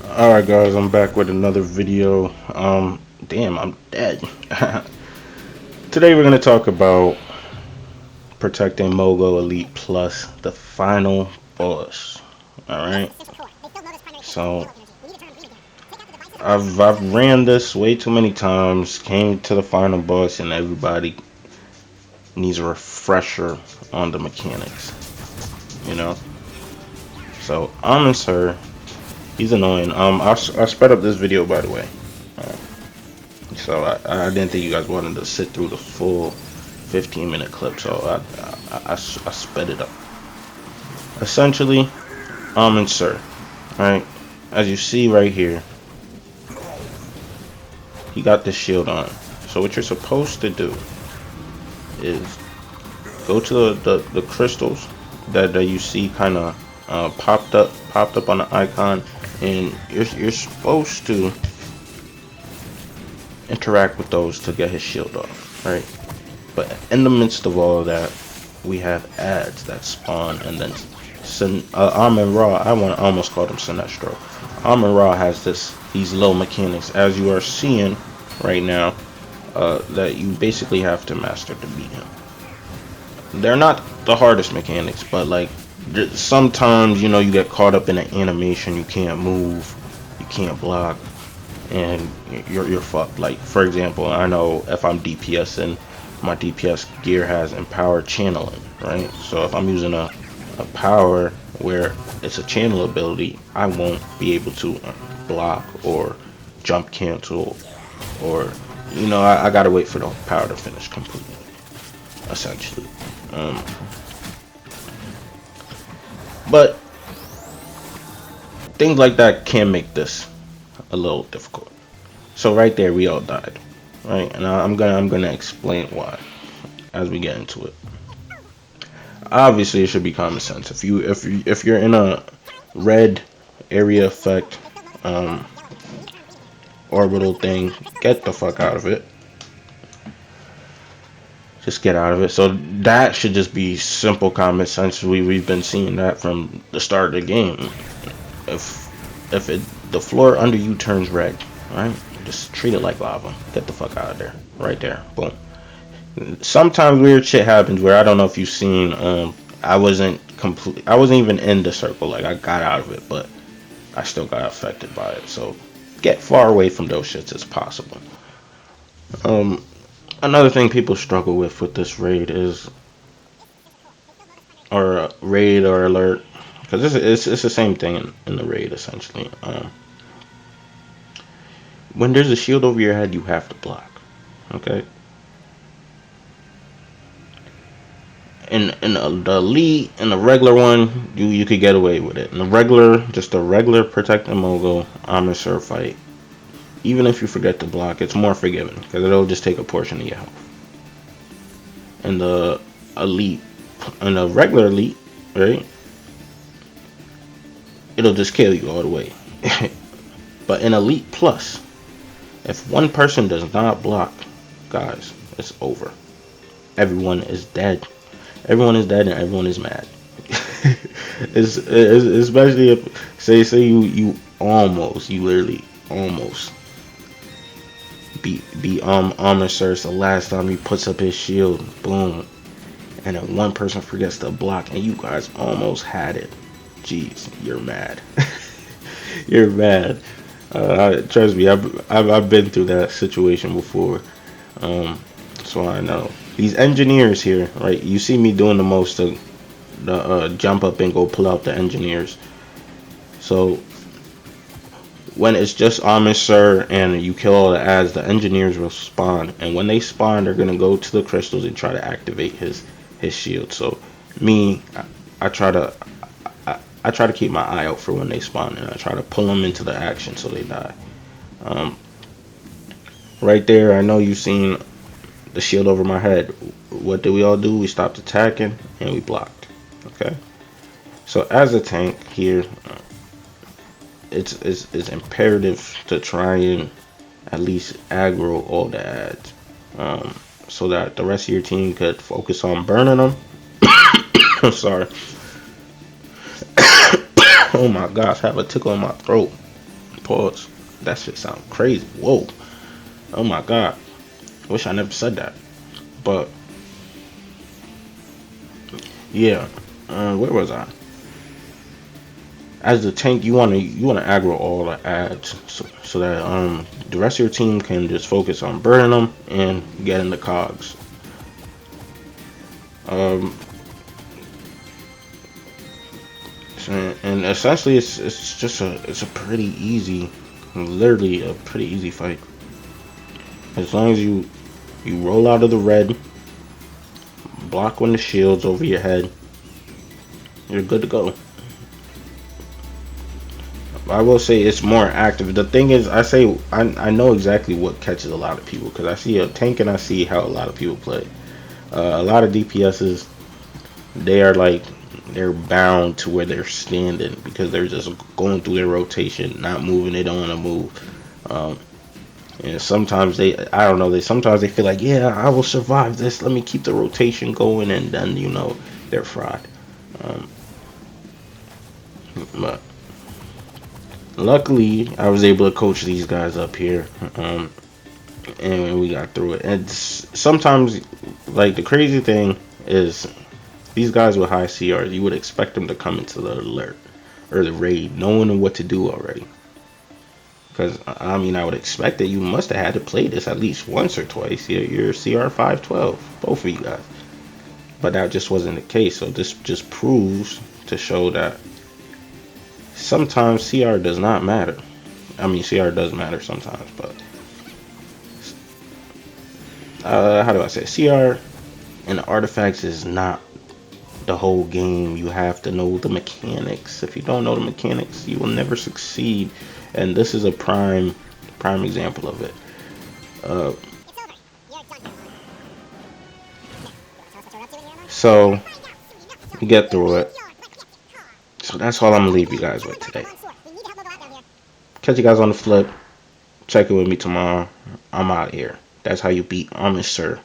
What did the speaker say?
Alright guys, I'm back with another video. Damn, I'm dead. Today we're gonna talk about protecting Mogo Elite Plus, the final boss. Alright. So I've ran this way too many times, came to the final boss, and everybody needs a refresher on the mechanics. You know? So Sir, he's annoying. I sped up this video, by the way. So I didn't think you guys wanted to sit through the full 15-minute clip, so I sped it up. Essentially, Sir, right? As you see right here, he got this shield on. So what you're supposed to do is go to the crystals that you see kind of popped up on the icon, and you're supposed to interact with those to get his shield off, right? But in the midst of all of that, we have ads that spawn, and then Amon Ra, I almost called him Sinestro. Amon Ra has these low mechanics, as you are seeing right now, that you basically have to master to beat him. They're not the hardest mechanics, but like sometimes you get caught up in an animation, you can't move, you can't block, and you're fucked. Like, for example, I know if I'm DPSing, my DPS gear has empowered channeling, right? So if I'm using a power where it's a channel ability, I won't be able to block or jump cancel, or I gotta wait for the power to finish completely, essentially. But things like that can make this a little difficult. So right there, we all died, right? And I'm gonna explain why as we get into it. Obviously, it should be common sense. If you're in a red area effect orbital thing, get the fuck out of it. Just get out of it. So that should just be simple common sense. We've been seeing that from the start of the game. If the floor under you turns red, right? Just treat it like lava. Get the fuck out of there. Right there. Boom. Sometimes weird shit happens where I don't know if you've seen. I wasn't even in the circle. Like, I got out of it, but I still got affected by it. So get far away from those shits as possible. Another thing people struggle with this raid is, or raid or alert, because it's the same thing in the raid essentially. When there's a shield over your head, you have to block. Okay. In the elite and the regular one, you could get away with it. In the regular, just a regular protecting Mogo Sir fight, even if you forget to block, it's more forgiving because it'll just take a portion of your health. In the elite, in the regular elite, right, it'll just kill you all the way. But in Elite Plus, if one person does not block, guys, it's over. Everyone is dead. Everyone is dead and everyone is mad. it's especially if say you literally almost beat Armor Surge the last time he puts up his shield, boom, and then one person forgets to block and you guys almost had it. Jeez, you're mad. You're mad. Trust me, I've been through that situation before, so I know. These engineers here, right? You see me doing the most of the jump up and go pull out the engineers. So when it's just Sir and you kill all the ads, the engineers will spawn, and when they spawn, they're gonna go to the crystals and try to activate his shield. So me, I try to keep my eye out for when they spawn, and I try to pull them into the action so they die. Right there, I know you've seen the shield over my head. What did we all do? We stopped attacking and we blocked. Okay. So as a tank here, it's imperative to try and at least aggro all the ads, so that the rest of your team could focus on burning them. I'm sorry. Oh my gosh, I have a tickle in my throat. Pause. That shit sound crazy. Whoa. Oh my god. Wish I never said that. But yeah. Where was I? As the tank, you wanna aggro all the ads so that the rest of your team can just focus on burning them and getting the cogs. Um, and essentially it's a pretty easy, literally a pretty easy fight. As long as you roll out of the red, block when the shield's over your head, you're good to go. I will say it's more active. The thing is, I know exactly what catches a lot of people because I see a tank and I see how a lot of people play. A lot of DPSs, they are like they're bound to where they're standing because they're just going through their rotation, not moving. They don't want to move. And sometimes I don't know, sometimes they feel like, yeah, I will survive this. Let me keep the rotation going, and then they're fried. Um, but luckily, I was able to coach these guys up here, and we got through it. And sometimes, like the crazy thing is, these guys with high CRs, you would expect them to come into the alert or the raid knowing what to do already. Because, I mean, I would expect that you must have had to play this at least once or twice. You're CR 512, both of you guys. But that just wasn't the case. So this just proves to show that sometimes CR does not matter. I mean, CR does matter sometimes, but how do I say? CR and the artifacts is not the whole game. You have to know the mechanics. If you don't know the mechanics, you will never succeed. And this is a prime example of it. So you get through it. So that's all I'm gonna leave you guys with today. Catch you guys on the flip. Check it with me tomorrow. I'm out of here. That's how you beat Amish Sir.